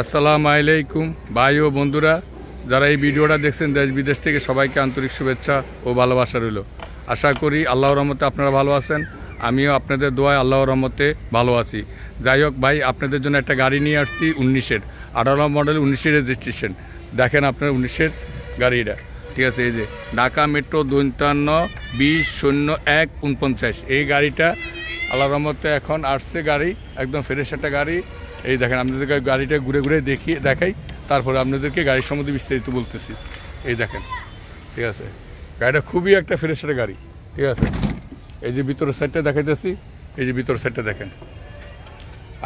আসসালামু আলাইকুম ভাই ও বন্ধুরা, যারা এই ভিডিওটা দেখছেন দেশ বিদেশ থেকে সবাইকে আন্তরিক শুভেচ্ছা ও ভালোবাসা রইল। আশা করি আল্লাহর রহমতে আপনারা ভালো আছেন, আমিও আপনাদের দোয়ায় আল্লাহর রহমতে ভালো আছি। যাই হোক ভাই, আপনাদের জন্য একটা গাড়ি নিয়ে আসছি 19-এর 18 মডেল 19-এর রেজিস্ট্রেশন। দেখেন আপনার 19-এর গাড়িটা, ঠিক আছে। এই যে ঢাকা মেট্রো 52-20-01-49 এই গাড়িটা আল্লাহর রহমতে এখন আসছে গাড়ি, একদম ফ্রেশ একটা গাড়ি। এই দেখেন, আপনাদেরকে গাড়িটা ঘুরে ঘুরে দেখাই, তারপরে আপনাদেরকে গাড়ির সম্বন্ধে বিস্তারিত বলতেছি। এই দেখেন, ঠিক আছে, গাড়িটা খুবই একটা ফ্রেশ একটা গাড়ি, ঠিক আছে। এই যে ভিতরের সাইডটা দেখাইতেছি, এই যে ভিতরের সাইডটা দেখেন।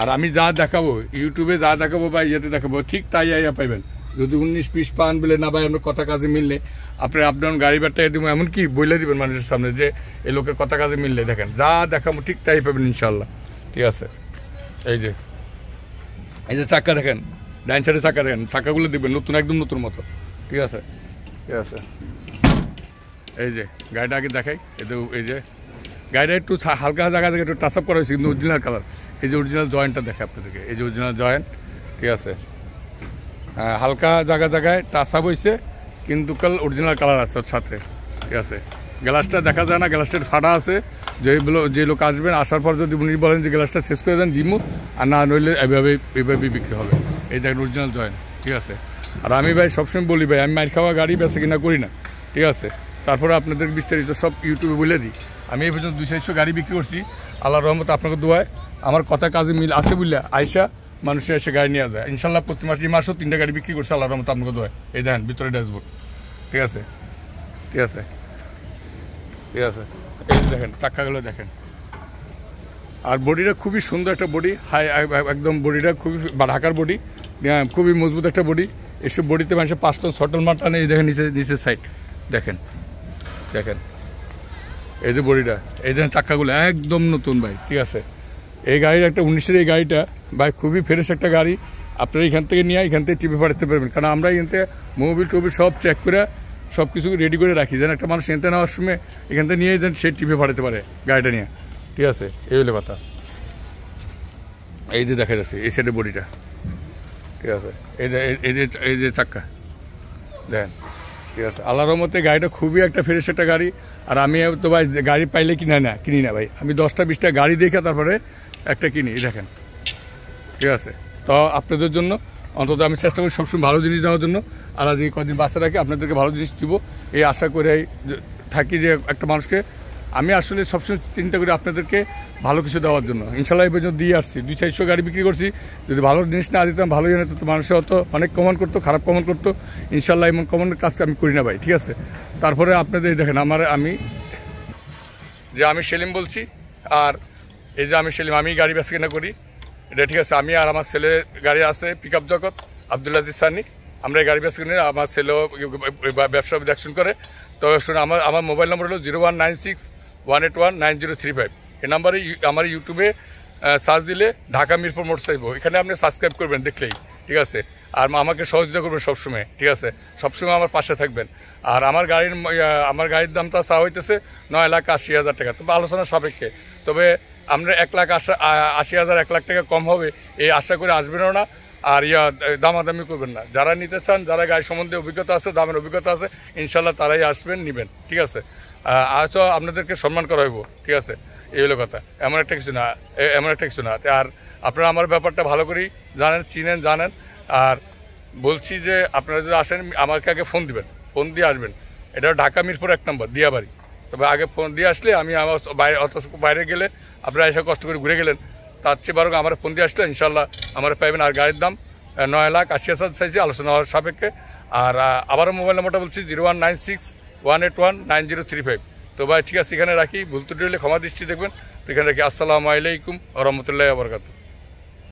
আর আমি যা দেখাবো ইউটিউবে, যা দেখাবো বা ইয়েতে দেখাবো, ঠিক তাই আইয়া পাইবেন। যদি 19-20 পান বলে না ভাই আপনার কথা কাজে মিললে আপনার গাড়ি বাট্টা দিব, এমনকি বলে দিবেন মানুষের সামনে যে এই লোকের কথা কাজে মিললে দেখেন যা দেখাবো ঠিক তাই পাবেন ইনশাল্লাহ, ঠিক আছে। এই যে চাকা দেখেন, ডাইন সাইডে চাকা দেখেন, চাকাগুলো দেখবেন নতুন, একদম নতুন মতো, ঠিক আছে, ঠিক আছে। এই যে গাড়িটা আগে দেখাই, এই যে গাড়িটা একটু হালকা জায়গা থেকে একটু টাচ আপ করা হয়েছে, কিন্তু অরিজিনাল কালার। এই যে অরিজিনাল জয়েন্টটা দেখে আপনাদেরকে, এই যে অরিজিনাল জয়েন্ট, ঠিক আছে। হালকা জায়গায় টাচ আপ হয়েছে, কিন্তু অরিজিনাল কালার আছে ওর সাথে, ঠিক আছে। গ্লাসটা দেখা যায় না, গ্লাসটার ফাটা আছে। যে লোক আসবেন, আসার পর যদি উনি বলেন যে গ্লাসটা শেষ করে দেন দিমু, আর না নইলে এইভাবে বিক্রি হবে। এই দেখেন অরিজিনাল জয়েন্ট, ঠিক আছে। আর আমি ভাই সবসময় বলি ভাই, আমি মাইর খাওয়া গাড়ি বেচা কিনা করি না, ঠিক আছে। তারপরে আপনাদের বিস্তারিত সব ইউটিউবে বলে দিই। আমি এই পর্যন্ত 200 গাড়ি বিক্রি করছি, আল্লাহর রহমতে আপনাকে দোয়ায় আমার কথা কাজে মিল আছে বললে আয়সা মানুষের এসে গাড়ি নিয়ে যায় ইনশাল্লাহ। প্রতি মাসে এই মাসেও 3টা গাড়ি বিক্রি করছে আল্লাহর রহমতে আপনাকে দোয়ায়। এই দেখেন ভিতরে ড্যাশবোর্ড, ঠিক আছে, ঠিক আছে, ঠিক আছে। এই দেখেন চাক্কাগুলো দেখেন। আর বডিটা খুবই সুন্দর একটা বডি, হাই একদম বডিটা খুবই ঢাকার বডি, খুবই মজবুত একটা বডি। এসব বডিতে মানুষের 5 টন 6 টন মাল টানে। এই দেখেন নিচের সাইড দেখেন, দেখেন এই যে বডিটা, এই দেখেন চাক্কাগুলো একদম নতুন ভাই, ঠিক আছে। এই গাড়ির একটা 19-এর এই গাড়িটা ভাই খুবই ফ্রেশ একটা গাড়ি। আপনারা এখান থেকে নিয়ে এখান থেকে টিপে পাঠাতে পারবেন, কারণ আমরা এখান থেকে মোবিল টোবিল সব চেক করে সব কিছু রেডি করে রাখি, যেন একটা মানুষ এনতে নেওয়ার সময় এখান থেকে নিয়ে যেন সে টিপে পাঠাতে পারে গাড়িটা নিয়ে, ঠিক আছে। এই হলে কথা। এই যে দেখা যাচ্ছে এই সাইডের বডিটা, ঠিক আছে। এই যে চাক্কা দেখেন, ঠিক আছে। আল্লাহর রহমতে গাড়িটা খুবই একটা ফ্রেশ একটা গাড়ি। আর আমি তো ভাই গাড়ি পাইলে কিনি না ভাই, আমি 10টা 20টা গাড়ি দেখে তারপরে একটা কিনি, দেখেন, ঠিক আছে। তো আপনাদের জন্য অন্তত আমি চেষ্টা করি সবসময় ভালো জিনিস দেওয়ার জন্য। আর আজ এই কদিন বাচ্চা রাখি আপনাদেরকে ভালো জিনিস দিব এই আশা করে থাকি যে একটা মানুষকে আমি আসলে সবসময় চিন্তা করি আপনাদেরকে ভালো কিছু দেওয়ার জন্য। ইনশাল্লাহ এই পর্যন্ত দিয়ে আসছি, 200-400 গাড়ি বিক্রি করছি। যদি ভালো জিনিস না দিতাম, ভালো জানি তো মানুষের হতো অনেক কমেন্ট করতো, খারাপ কমেন্ট করতো। ইনশাল্লাহ এমন কমেন্টের কাজ আমি করি না ভাই, ঠিক আছে। তারপরে আপনাদের দেখেন আমি সেলিম বলছি। আর এই যে আমি সেলিম, আমি গাড়ি বেচা কেনা করি এটা, ঠিক আছে। আমি আর আমার ছেলে গাড়ি আছে পিকআপ জগৎ আব্দুল আজিজ সানি, আমরা এই গাড়ি বেচা কিনে, আমার ছেলেও ব্যবসা দেখশন করে। তো আমার মোবাইল নম্বর হলো 0196-181-9035। এই নাম্বারে আমার ইউটিউবে সার্চ দিলে ঢাকা মিরপুর মোটরসাইকেল, এখানে আপনি সাবস্ক্রাইব করবেন দেখলেই, ঠিক আছে। আর আমাকে সহযোগিতা করবেন সবসময়, ঠিক আছে, সবসময় আমার পাশে থাকবেন। আর আমার গাড়ির দামটা চা হইতেছে 9,80,000 টাকা, তবে আলোচনা সাপেক্ষে। তবে আমরা 1,80,000 1 লাখ টাকা কম হবে এই আশা করে আসবেনও না, আর দামাদামি করবেন না। যারা নিতে চান, যারা গাড়ি সম্বন্ধে অভিজ্ঞতা আছে, দামের অভিজ্ঞতা আছে, ইনশাল্লাহ তারাই আসবেন, নেবেন, ঠিক আছে। আজ আপনাদেরকে সম্মান করা হইব, ঠিক আছে। এই হলো কথা, এমন একটা কিছু না। আর আপনারা আমার ব্যাপারটা ভালো করেই জানেন। আর বলছি যে আপনারা যদি আসেন আমাকে আগে ফোন দিবেন, ফোন দিয়ে আসবেন। এটা ঢাকা মিরপুর 1 নম্বর দিয়াবাড়ি। তবে আগে ফোন দিয়ে আসলে আমি আমার বাইরে গেলে আপনারা এসে কষ্ট করে ঘুরে গেলেন, তার চেয়ে বরং আমার ফোন দিয়ে আসলে ইনশাল্লাহ আমার পাইবেন। আর গাড়ির দাম 9,80,000 চাইছি আলোচনা হওয়ার সাপেক্ষে। আর আবারও মোবাইল নম্বরটা বলছি 0196-181-9035। তো ভাই ঠিক আছে, এখানে রাখি, ভুল ত্রুটি হলে ক্ষমা দৃষ্টি দেখবেন। তো এখানে রাখি। আসসালামু আলাইকুম ওয়া রাহমাতুল্লাহি ওয়া বারাকাতুহু।